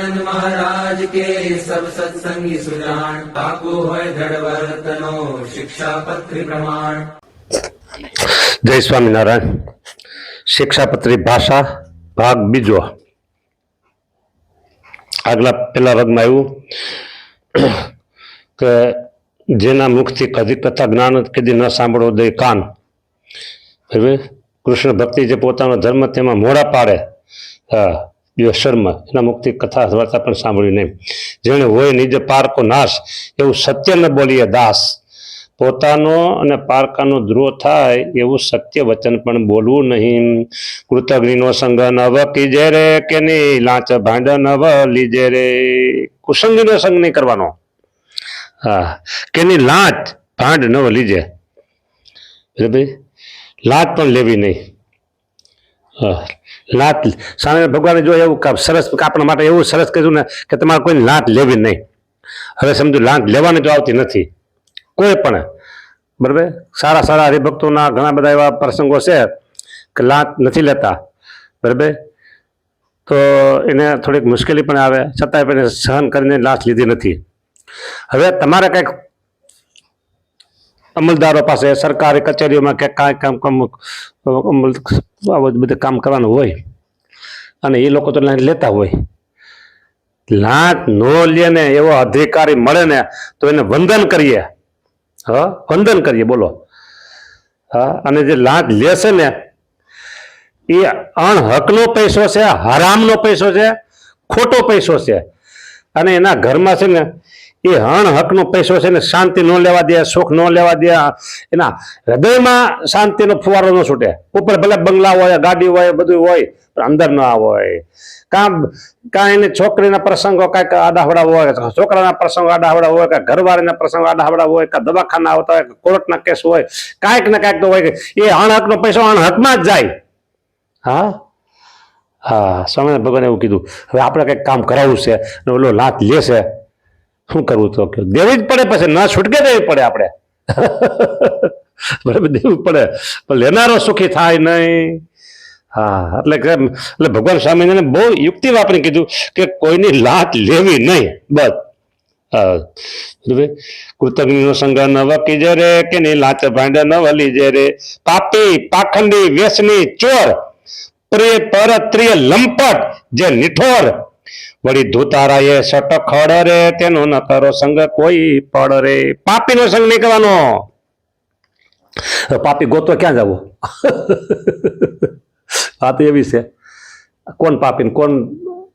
आनंद महाराज के सब सत्संगी सुजान, पाको होय दृढ़ वर्तनो शिक्षापत्री प्रमाण। जय स्वामीनारायण। शिक्षापत्री भाषा भाग बीजो। આગલા પેલા વર્ગમાં આવ્યું કે જેના મુખથી કદી કથા જ્ઞાન કદી ન સાંભળવો દે કાન, હવે કૃષ્ણ ભક્તિ જે પોતાનો ધર્મ તેમાં મોડા પાડે, શર્મ, એના મુખથી કથા વાર્તા પણ સાંભળ્યું નહીં. જેણે હોય નિજ પારકો નાશ, એવું સત્ય ન બોલીએ દાસ. પોતાનો અને પારકાનો દ્રોહ થાય એવું સત્ય વચન પણ બોલવું નહીં. કૃતજ્ઞનો સંગ નવ કીજે રે, કે ની લાંચ ભાંડ નવ લીજે રે. કુસંગીનો સંગ નહીં કરવાનો, કે ની લાંચ ભાંડ નવ લીજે. ભાઈ લાંચ પણ લેવી નહીં. લાંચ સામે ભગવાને જો એવું સરસ આપણા માટે એવું સરસ કીધું ને કે તમારે કોઈ લાંચ લેવી નહીં. હવે સમજો લાંચ લેવાની તો આવતી નથી કોઈ પણ, બરાબર. સારા સારા હરિભક્તોના ઘણા બધા એવા પ્રસંગો છે કે લાંચ નથી લેતા, બરાબર. તો એને થોડીક મુશ્કેલી પણ આવે, છતાંય પણ સહન કરીને લાંચ લીધી નથી. હવે તમારે કંઈક અમલદારો પાસે, સરકારી કચેરીઓમાં કે કાંઈ બધું કામ કરવાનું હોય અને એ લોકો તો લાંચ લેતા હોય. લાંચ ન લે ને એવો અધિકારી મળે ને તો એને વંદન કરીએ. વંદન કરીએ, બોલો. અને જે લાંચ લેશે ને એ અણહકનો પૈસો છે, હરામનો પૈસો છે, ખોટો પૈસો છે. અને એના ઘરમાં છે ને એ અણહકનો પૈસો છે ને શાંતિ ન લેવા દે, સુખ ન લેવા દે. એના હૃદયમાં શાંતિનો ફુવારો ન છૂટે. ઉપર ભલે બંગલા હોય, ગાડી હોય, બધું હોય, પણ અંદર ન હોય. કાં એને છોકરીના પ્રસંગો કાંઈક આડાહવડા હોય, છોકરાના પ્રસંગો આડાહવડા હોય, કે ઘરવાળીના પ્રસંગો આડાહવડા હોય, કે દવાખાના આવતા હોય, કે કોર્ટના કેસ હોય, કાંઈક ને કાંઈક તો હોય. એ અણહકનો પૈસો અણહકમાં જ જાય. સ્વામી ભગવાને એવું કીધું. હવે આપણે કંઈક કામ કરાવવું છે ને ઓલો લાંચ લેશે, શું કરવું? તો દેવી જ પડે, પછી ન છૂટકે દેવી પડે આપણે. બરાબર, દેવું પડે, પણ લેનારો સુખી થાય નહીં. એટલે ભગવાન સ્વામિનારાયણે બહુ યુક્તિ વાપરી કીધું કે કોઈની લાંચ લેવી નહીં. બસ. કૃતજ્ઞનો સંગ નવ કીજે રે, કે ની લાંચ ભાંડ નવ લીજે રે. પાપી, પાખંડી, વ્યસની, ચોર, પરત્રિય, લંપટ, જે નિઠોર, વળી ધૂતારાએ સટ ખડ રે, તેનો ન કરો સંગ કોઈ પડ રે. પાપીનો સંગ નહીં કરવાનો. પાપી ગોતવા ક્યાં જવો? વાત એવી છે. કોણ પાપી ને કોણ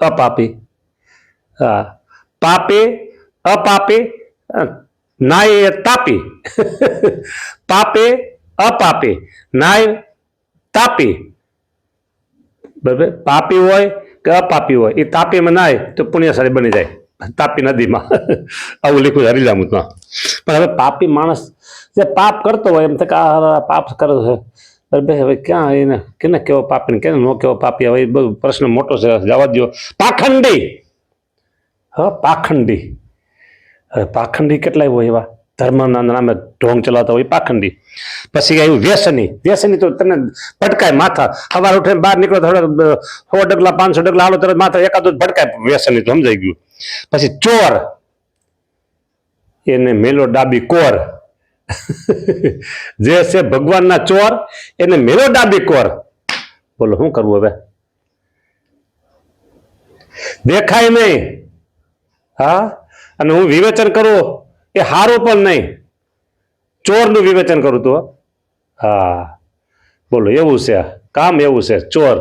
અપાપી? પાપી, અપાપી, નાય તાપી. પાપી, અપાપી, નાય તાપી. બરાબર. પાપી હોય કે અપાપી હોય, એ તાપીમાં નાય તો પુણ્યશાળી બની જાય, તાપી નદીમાં. આવું લખ્યું હરિલામૃતમાં. પણ હવે પાપી માણસ જે પાપ કરતો હોય એમ થાય કે આ પાપ કરે છે, બરાબર. હવે ક્યાં એને કેને કેવો પાપી ને કેને ન કેવો પાપી, હવે એ બધો પ્રશ્ન મોટો છે, જવા દો. પાખંડી, પાખંડી. હવે પાખંડી કેટલાય હોય એવા, ધર્મના નામે ઢોંગ ચલાવતા હોય પાખંડી. પછી આવ્યું વ્યસની. વ્યસની તો તમને ભટકાય માથા. સવાર ઉઠે બહાર નીકળો, થોડા 100 ડગલા 500 ડગલા હાલો તરત માથા એકાદ ભટકાય. વ્યસની તો સમજાઈ ગયું. પછી ચોર, એને મેલો ડાબી કોર. જે છે ભગવાનના ચોર, એને મેલો ડાબી કોર. બોલો શું કરવું હવે? દેખાય નહીં. અને હું વિવેચન કરું એ સારું પણ નહીં. ચોરનું વિવેચન કરું તો બોલો એવું છે કામ, એવું છે ચોર.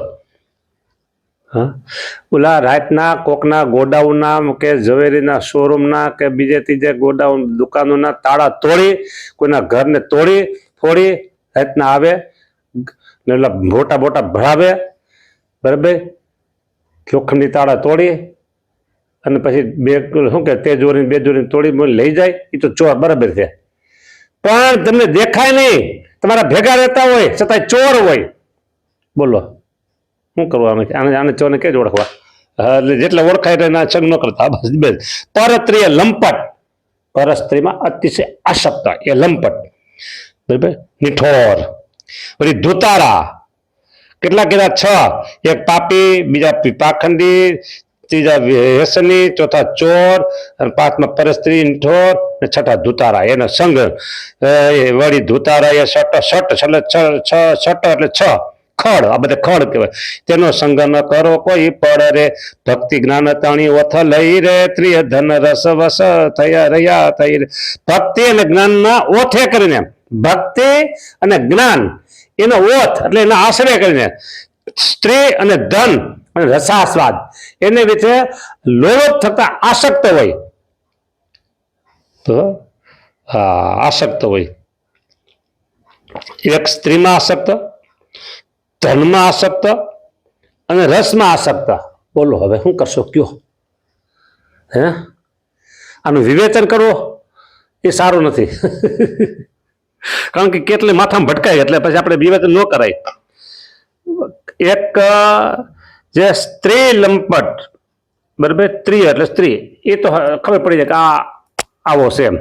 ઓલા રાતના કોકના ગોડાઉનના કે ઝવેરીના શોરૂમના કે બીજે ત્રીજે ગોડાઉન દુકાનોના તાળા તોડી, કોઈના ઘરને તોડી ફોડી રાતના આવે ને ઓલા મોટા મોટા ભરાવે, બરાબર. લોખંડની તાળા તોડી અને પછી બે શું કે તે જોરી બે જોરી તોડી લઈ જાય, એ તો ચોર બરાબર છે. પણ તમને દેખાય નહીં, તમારા ભેગા રહેતા હોય છતાંય ચોર હોય. બોલો શું કરવાનું? આને ચોરને કે જ ઓળખવા? એટલે જેટલા ઓળખાય એના સંગ ન કરતા. બસ. પરસ્ત્રીય લંપટ, પરસ્ત્રીમાં અતિશય આસક્ત, એ લંપટ, બરાબર. નિઠોર. પછી ધુતારા કેટલા કીધા? 6. એક પાપી, બીજા પાખંડી, ત્રીજા વ્યસની, ચોથા ચોર, અને પાંચમા પરસ્ત્રી ઠોર, અને છઠ્ઠા ધુતારા. એનો સંગ વળી ધુતારા એ શટ એટલે છઠ એટલે છ ખડ, આ બધા ખડ કહેવાય. તેનો સંગ ન કરો કોઈ પડ રે, ભક્તિ જ્ઞાન તાણી ઓથ લઈ રે, ત્રિય ધન રસ વસ થયા રહ્યા થઈ રે. ભક્તિ અને જ્ઞાનના ઓથે કરીને, ભક્તિ અને જ્ઞાન એનો ઓથ એટલે એના આશ્રય કરીને, સ્ત્રી અને ધન અને રસાસ્વાદ એને વિશે લોભ થતા આસક્ત હોય. તો આસક્ત હોય. એક સ્ત્રીમાં આસક્ત, ધનમાં આસક્ત અને રસમાં આસક્ત. બોલો હવે શું કરશો કયો? હે, આનું વિવેચન કરવો એ સારું નથી. કારણ કે કેટલી માથામાં ભટકાય એટલે પછી આપણે વિવેચન ન કરાય. એક જે સ્ત્રી લંપટ, બરાબર, સ્ત્રી એટલે સ્ત્રી, એ તો ખબર પડી જાય કે આ આવો છે એમ.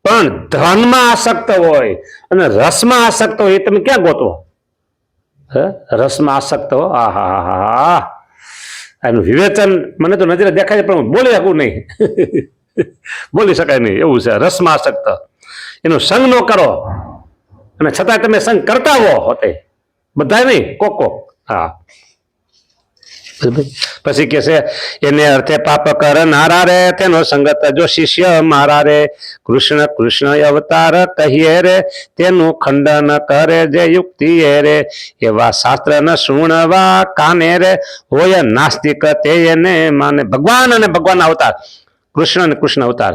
પણ ધનમાં આસક્ત હોય અને રસમાં આસક્ત હોય એ તમે ક્યાં ગોતો? હે, રસમાં આસક્ત હો, આ હા હા હા, એનું વિવેચન મને તો નજરે દેખાય છે પણ બોલી શકું નહીં. બોલી શકાય નહીં એવું છે. રસમાં આસક્ત, એનો સંગ ન કરો અને છતાં તમે સંગ કરતા હો હોતે, બધા નહીં, કોક કોક. હા, પછી કે છે એને અર્થે પાપ કરનારા રે, તેનો સંગત જો શિષ્ય મારા રે, કૃષ્ણ કૃષ્ણ અવતાર કહીએ રે, તેનું ખંડન કરે જે યુક્તિ રે, એવા શાસ્ત્ર ન સુણવા કાને રે, હોય નાસ્તિક તે એને માને. ભગવાન અને ભગવાન અવતાર, કૃષ્ણ અને કૃષ્ણ અવતાર,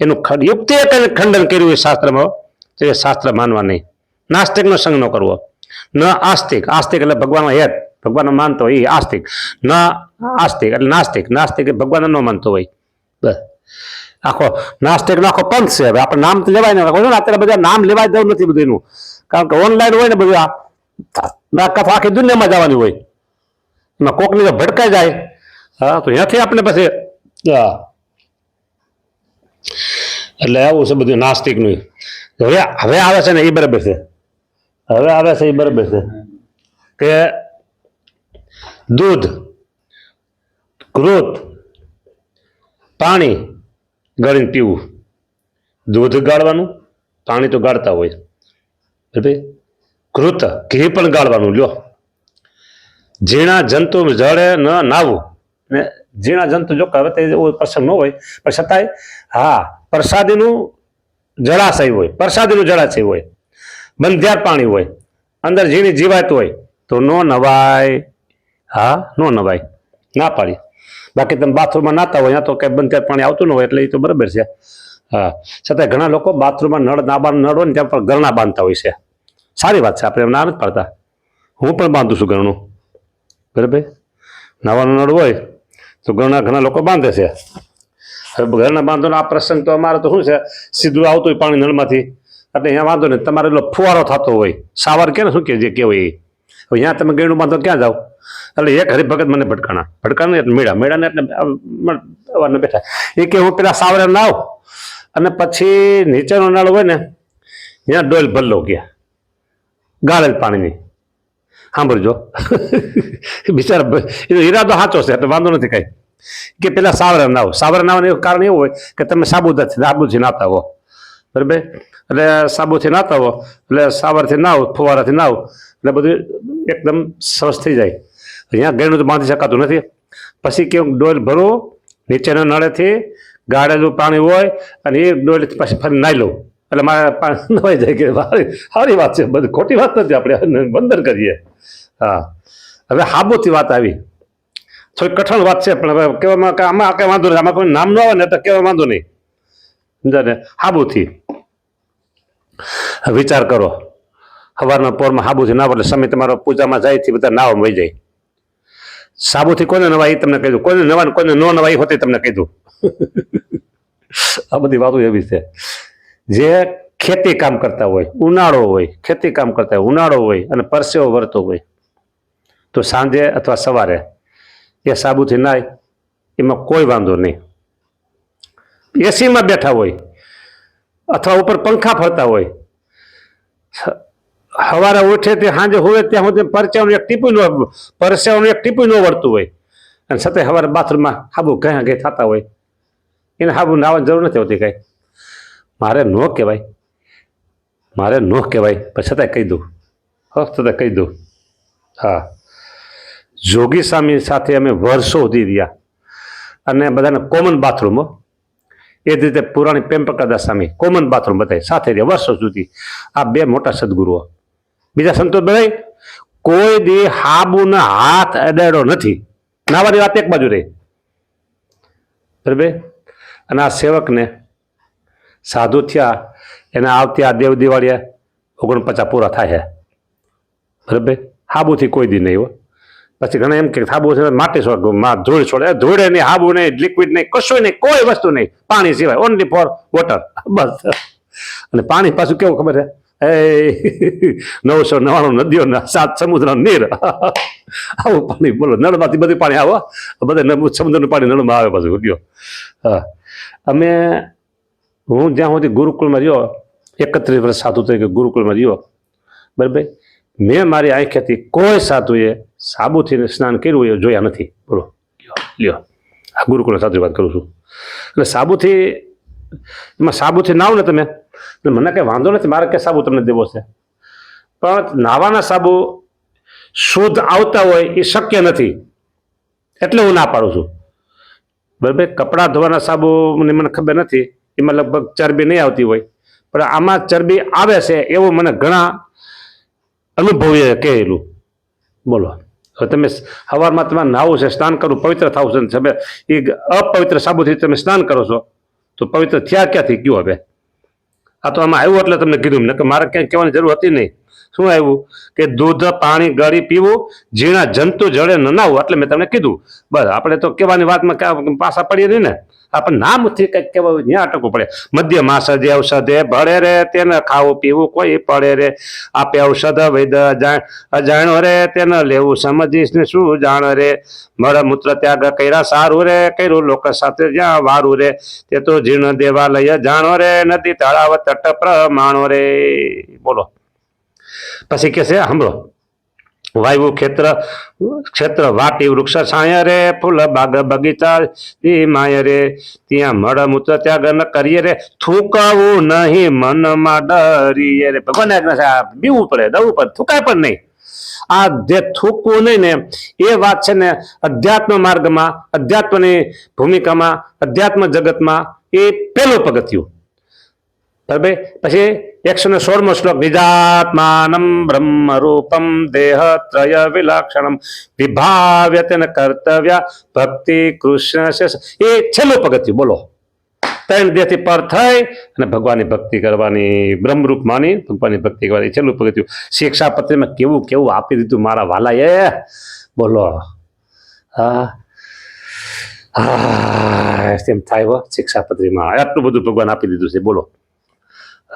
એનું યુક્તિ ખંડન કર્યું એ શાસ્ત્રમાં, તો એ શાસ્ત્ર માનવા નહીં. નાસ્તિક નો સંગ ન કરવો, ન આસ્તિક, આસ્તિક એટલે ભગવાન હેત, ભગવાન માનતો હોય એ આસ્તિક, ન આસ્તિક એટલે નાસ્તિક, નાસ્તિક એ ભગવાન ન માનતો હોય. બસ આખો નાસ્તિક નો આખો પંથ છે. હવે આપણે નામ લેવાય ને, અત્યારે બધા નામ લેવાય જવું નથી બધું એનું, કારણ કે ઓનલાઈન હોય ને બધું, આ કથા આખી દુનિયામાં જવાની હોય, એમાં કોકની તો ભટકાઈ જાય. હા, તો ત્યાંથી આપણે પછી એટલે આવું છે બધું નાસ્તિક નું. હવે હવે આવે છે ને એ બરાબર છે, હવે આવે છે એ બરાબર છે કે દૂધ, ઘૃત, પાણી ગાળીને પીવું. દૂધ ગાળવાનું, પાણી તો ગાળતા હોય, ઘૃત ઘી પણ ગાળવાનું. લ્યો, ઝીણા જંતુ જળે ન નાવું. ને ઝીણા જંતુ જો હવે તો એવો પ્રસંગ ન હોય પણ છતાંય હા, પ્રસાદીનું જળાશય હોય, પ્રસાદીનું જળાશય હોય, બંધિયાર પાણી હોય, અંદર ઝીણી જીવાત હોય તો ન નવાય. હા, ન નવાય, ના પાડી. બાકી તમે બાથરૂમમાં નાતા હોય તો કઈ બંધિયાર પાણી આવતું ન હોય એટલે એ તો બરાબર છે. હા, છતાં ઘણા લોકો બાથરૂમમાં નળ નળ હોય ને ત્યાં પણ ગરણા બાંધતા હોય છે. સારી વાત છે, આપણે એમ ના નથી પાડતા. હું પણ બાંધું છું ગરણું, બરાબર. નવાનો નળ હોય તો ઘણા લોકો બાંધે છે. હવે ઘરના બાંધો આ પ્રસંગ તો અમારે તો શું છે, સીધું આવતું હોય પાણી નળમાંથી, એટલે અહીંયા વાંધો નહીં. તમારે એટલો ફુવારો થતો હોય, સાવાર કે ને શું કે જે કહેવાય એ, હવે અહીંયા તમે ગયણું બાંધો ક્યાં જાઓ? એટલે એક હરિભગત મને ભટકાણા એટલે મેળાને એટલે બેઠા એ કે હું પેલા સાવરે નાવ અને પછી નીચેનો નળ હોય ને ત્યાં ડોલ ભરલો ગયા ગાળેલ પાણીની. સાંભળજો, બિચારા એનો ઈરાદો સાચો છે એટલે વાંધો નથી કઈ. કે પેલા સાવરે નાવ, સાવરે નાવાનું કારણ એવું હોય કે તમે સાબુથી નાતા હો, બરાબર. એટલે સાબુથી નાતા હો એટલે સાવરથી નાવ, ફુવારાથી નાવ એટલે બધું એકદમ સરસ થઈ જાય. અહીંયા ગયણું તો બાંધી શકાતું નથી. પછી કેવું ડોલ ભરો નીચેના નળેથી ગાળેલું પાણી હોય અને એ ડોલ પછી ફરી નાઈ લઉં એટલે મારે પાણી નવાઈ જાય. કે સારી વાત છે, બધી ખોટી વાત નથી, આપણે બંદર કરીએ. હા, હવે હાબુથી વાત આવી, થોડી કઠણ વાત છે પણ હવે કહેવામાં આમાં કઈ વાંધો નહીં, આમાં કોઈ નામ ન આવે ને તો કહેવા વાંધો નહીં. સમજાને? હાબુથી વિચાર કરો, સવારના પોરમાં હાબુથી નાવ એટલે સમય તમારો પૂજામાં જાય થી બધા નાવ વહી જાય. સાબુથી કોને નવાય એ તમને કહી દઉં, કોઈને નવા કોઈને ન નવાઈ હોતી તમને કહી દઉં. આ બધી વાતો એવી છે. જે ખેતી કામ કરતા હોય, ઉનાળો હોય, ખેતી કામ કરતા હોય, ઉનાળો હોય અને પરસેવો વરતો હોય તો સાંજે અથવા સવારે એ સાબુથી નાય, એમાં કોઈ વાંધો નહીં. એસીમાં બેઠા હોય અથવા ઉપર પંખા ફરતા હોય, સવારે ઉઠે તે સાંજે હોય ત્યાં સુધી પરસેવાનું એક ટીપું ન વળતું હોય અને છતાંય સવારે બાથરૂમમાં હાબુ ઘણા ઘે થતા હોય, એને હાબુ નાવાની જરૂર નથી હોતી કાંઈ. મારે ન કહેવાય, પણ છતાંય કહી દઉં, છતાંય કહી દઉં. હા, જોગી સ્વામી સાથે અમે વર્ષો સુધી રહ્યા અને બધાને કોમન બાથરૂમ. એ જ રીતે પુરાણી પ્રેમપ્રકાશદાસ સ્વામી કોમન બાથરૂમ બધાય સાથે રહ્યા વર્ષો સુધી. આ બે મોટા સદગુરુઓ. બીજા સંતો બધા કોઈ દી હાબુના હાથ અડાડ્યો નથી. નાવાની વાત એક બાજુ રહી, બરાબર. અને આ સેવકને સાધુ થયા એને આવતી આ દેવ દિવાળીએ 49 પૂરા થાય છે, બરાબર. હાબુથી કોઈ દી નહીં હો. પછી ઘણા એમ કે હાબુ છે માટી ધૂળ છોડે, ધૂળે નહીં, હાબુ નહીં, લિક્વિડ નહીં, કશું નહીં, કોઈ વસ્તુ નહીં, પાણી સિવાય, ઓનલી ફોર વોટર, બસ. અને પાણી પાછું કેવું ખબર છે? 999 નદીઓના 7 સમુદ્ર નીર, આવું પાણી. બોલો, નળમાંથી બધું પાણી આવો, બધા સમુદ્રનું પાણી નળમાં આવે પાછું. ગયો. હા, હું જ્યાં સુધી ગુરુકુળમાં રહ્યો, 31 વર્ષ સાધુ તરીકે ગુરુકુળમાં રહ્યો, બરાબર. મેં મારી આંખેથી કોઈ સાધુએ સાબુથી સ્નાન કર્યું એ જોયા નથી. બોલો, લ્યો, આ ગુરુકુળના સાધુની વાત કરું છું. એટલે સાબુથી નાવ ને તમે, મને કંઈ વાંધો નથી, મારે કંઈ સાબુ તમને દેવો છે, પણ નાવાના સાબુ શુદ્ધ આવતા હોય એ શક્ય નથી, એટલે હું ના પાડું છું, બરાબર. કપડાં ધોવાના સાબુ મને ખબર નથી, એમાં લગભગ ચરબી નહીં આવતી હોય, પણ આમાં ચરબી આવે છે એવું મને ઘણા અનુભવીએ કહેલું. બોલો, હવે તમે સવારમાં તમારે નાવું છે, સ્નાન કરવું, પવિત્ર થવું છે, એ અપવિત્ર સાબુથી તમે સ્નાન કરો છો તો પવિત્ર થયા ક્યાંથી કયો? હવે આ તો આમાં આવ્યું એટલે તમને કીધું ને, કે મારે ક્યાંય કહેવાની જરૂર હતી નહીં. શું આવ્યું કે દૂધ પાણી ગળી પીવું, ઝીણા જંતુ જળે ન નાવું, એટલે મેં તમને કીધું. બસ, આપણે તો કહેવાની વાતમાં પાછા પડીએ નહીં ને, આપણને નામથી કંઈક કહેવાય ત્યાં અટકવું પડે. મધ્ય માસ જે ઔષધે ભળે રે, તેને ખાવું પીવું કોઈ પડે રે, આપે ઔષધ વૈદ અજાણ્યો રે, તેને લેવું સમજીશ ને શું જાણ રે, મળ મૂત્ર ત્યાગ કર્યા સારું રે, કર્યું લોક સાથે જ્યાં વારું રે, તે તો જીર્ણ દેવાલય જાણો રે, નદી તળાવ તટ પ્રમાણો રે. બોલો, પછી કે છે સાંભળો, વાયુ ક્ષેત્ર વાટી વૃક્ષ છાયા રે, ફૂલ બાગ બગીચા માય રે, ત્યાં મળ મૂત્ર ત્યાગ ન કરીએ રે, થૂકાવું નહીં મનમાં ડરીએ રે. ભગવાન બીવું પડે, દવું પડે, થૂકાય પણ નહીં. આ જે થૂકવું નહીં ને એ વાત છે ને અધ્યાત્મ માર્ગમાં, અધ્યાત્મની ભૂમિકામાં, અધ્યાત્મ જગતમાં એ પહેલું પગથિયું, બરાબર. પછી 116મો શ્લોક, નિજાત્માનમ બ્રહ્મ રૂપમ દેહ ત્રય વિલક્ષણમ વિભાવ્ય તેન કર્તવ્ય ભક્તિ કૃષ્ણ છે, એ છેલ્લું પગથિયું. બોલો, 3 દેહથી પર થઈ અને ભગવાનની ભક્તિ કરવાની, બ્રહ્મરૂપ માની ભગવાનની ભક્તિ કરવાની, છેલ્લું પગથિયું. શિક્ષાપત્રીમાં કેવું કેવું આપી દીધું મારા વાલાએ. બોલો, હા હા, એમ થાય હો. શિક્ષાપત્રીમાં આટલું બધું ભગવાન આપી દીધું છે. બોલો,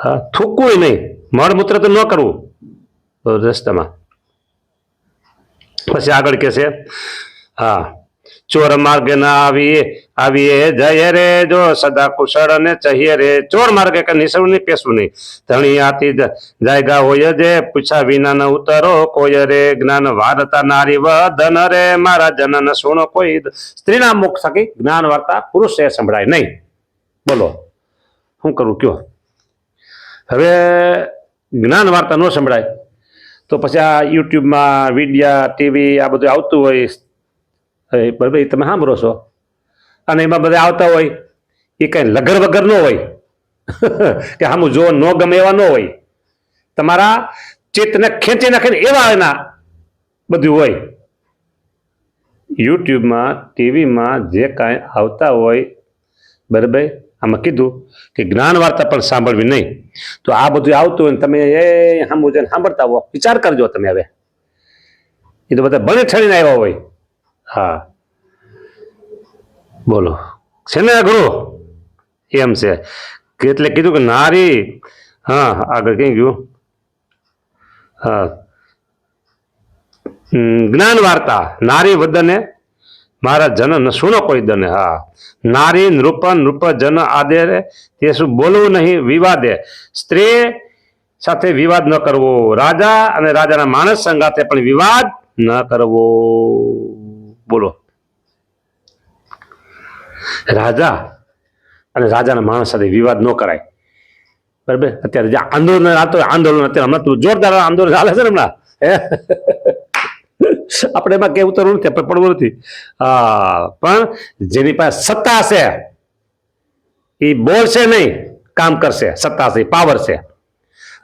હા, થૂકવું નહીં, મળમૂત્ર તો ન કરવું રસ્તામાં. પછી આગળ કે છે, હા, ચોર માર્ગે ના આવીએ જય રે, જો સદા કુશળ ને ચહીએ રે, ચોર માર્ગે કે નિસરું નહીં, પેસવું નહીં, ધણી આતી જાયગા હોય જે, પૂછા વિના ન ઉતરો કોઈ રે, જ્ઞાન વાર્તા નારી વદન રે, મારા જનન સુણો કોઈ, સ્ત્રીના મુખ થકી જ્ઞાન વાર્તા પુરુષે સંભળાય નહીં. બોલો, શું કરવું કયો? હવે જ્ઞાન વાર્તા ન સંભળાય તો પછી આ યુટ્યુબમાં વિડિયા, ટીવી આ બધું આવતું હોય, બરાબર, એ તમે સાંભળો છો, અને એમાં બધા આવતા હોય એ કંઈ લગર વગર ન હોય કે સામું જો ન ગમે એવા ન હોય, તમારા ચિત્તને ખેંચી નાખીને એવા એના બધું હોય. યુટ્યુબમાં, ટીવીમાં જે કાંઈ આવતા હોય, બરાબર, આમાં કીધું કે જ્ઞાન વાર્તા પણ સાંભળવી નહીં. તો આ બધું આવતું હોય ને તમે એ સાંભળતા હો, વિચાર કરજો તમે. હવે એ તો બધા ભણી ઠણીને આવ્યા હોય. હા, બોલો, છે ને અઘરું એમ છે. એટલે કીધું કે નારી, હા, આગળ કઈ ગયું, હા, જ્ઞાન વાર્તા નારી વદને મારા જન સુનો કોઈ દને. હા, નારી નૃપ જન આદેરે, તે શું બોલવું નહીં વિવાદે, સ્ત્રી સાથે વિવાદ ન કરવો, રાજા અને રાજાના માણસ સંગાથે પણ વિવાદ ન કરવો. બોલો, રાજા અને રાજાના માણસ સાથે વિવાદ ન કરાય, બરાબર. અત્યારે જે આંદોલન આંદોલન અત્યારે હમણાં તું જોરદાર આંદોલન ચાલે છે ને હમણાં, આપણે એમાં કેવું ઉતરવું નથી, આપણે પડવું નથી. પણ જેની પાસે સત્તા છે એ બોલશે નહીં, કામ કરશે. સત્તા છે, પાવર છે.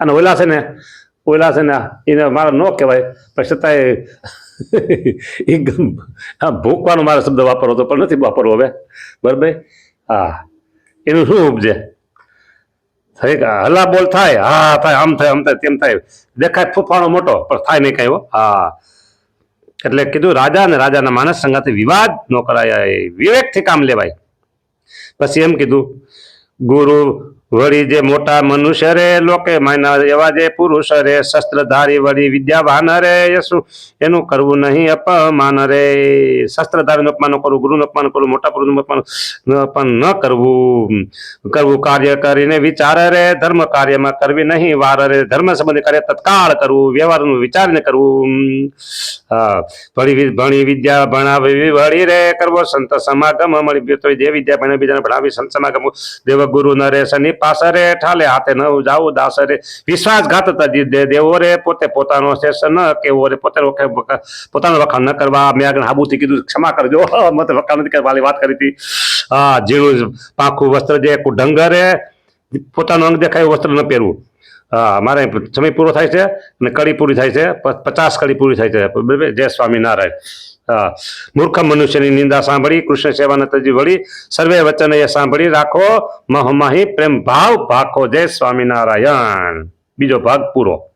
અને ઓલા છે ને એને મારે ન કહેવાય પણ છતાંય એ ભૂકવાનો મારો શબ્દ વાપરવો હતો પણ નથી વાપરવો હવે, બરાબર. એનું શું ઉપજે? હલા બોલ થાય, હા થાય, આમ થાય, આમ થાય, તેમ થાય, દેખાય ફૂફાણો મોટો પણ થાય નહીં કઈ. એટલે કીધું રાજા અને રાજાના માણસ સંગાથે વિવાદ ન કરાય, વિવેકથી કામ લેવાય. પછી એમ કીધું, ગુરુ વળી જે મોટા મનુષ્ય રે, લોકે માયના એવા જે પુરુષ રે, શસ્ત્રધારી વળી વિદ્યાવાન રે, એનું કરવું નહીં અપમાન રે. શસ્ત્રધારીનું અપમાન ન કરવું, ગુરુનું અપમાન કરવું, મોટા પુરુષનું અપમાન ન કરવું કાર્ય કરીને વિચાર રે, ધર્મ કાર્યમાં કરવી નહીં વાર રે. ધર્મ સંબંધી કાર્ય તત્કાળ કરવું, વ્યવહારનું વિચારીને કરવું. ભણી વિદ્યા ભણાવી વળી રે, કરવો સંત સમાગમ મળી તો જે વિદ્યા ભણે બીજાને ભણાવી સંત સમાગમ. દેવ ગુરુ ન રે શનિ પાસ રે, ઠાલે હાથે ન જાવું દાસ રે. વિશ્વાસઘાત દેવો રે, પોતે પોતાનો શેષ ન કેવો રે, પોતાનો વખાણ ન કરવા. મેં આગળ હાબુથી કીધું, ક્ષમા કરજો, મત વખાણ નથી કરવા વાત કરી હતી. ઝીણું પાખું વસ્ત્ર જે ઢંગ રે, પોતાનું અંગ દેખાય વસ્ત્ર ન પહેરવું. મારે સમય પૂરો થાય છે અને કડી પૂરી થાય છે, 50 કડી પૂરી થાય છે, બરાબર. જય સ્વામિનારાયણ. મૂર્ખ મનુષ્યની નિંદા સાંભળી, કૃષ્ણ સેવા નતજી વળી, સર્વે વચન એ સાંભળી, રાખો મહમાહી પ્રેમ ભાવ ભાખો. જય સ્વામિનારાયણ. બીજો ભાગ પૂરો.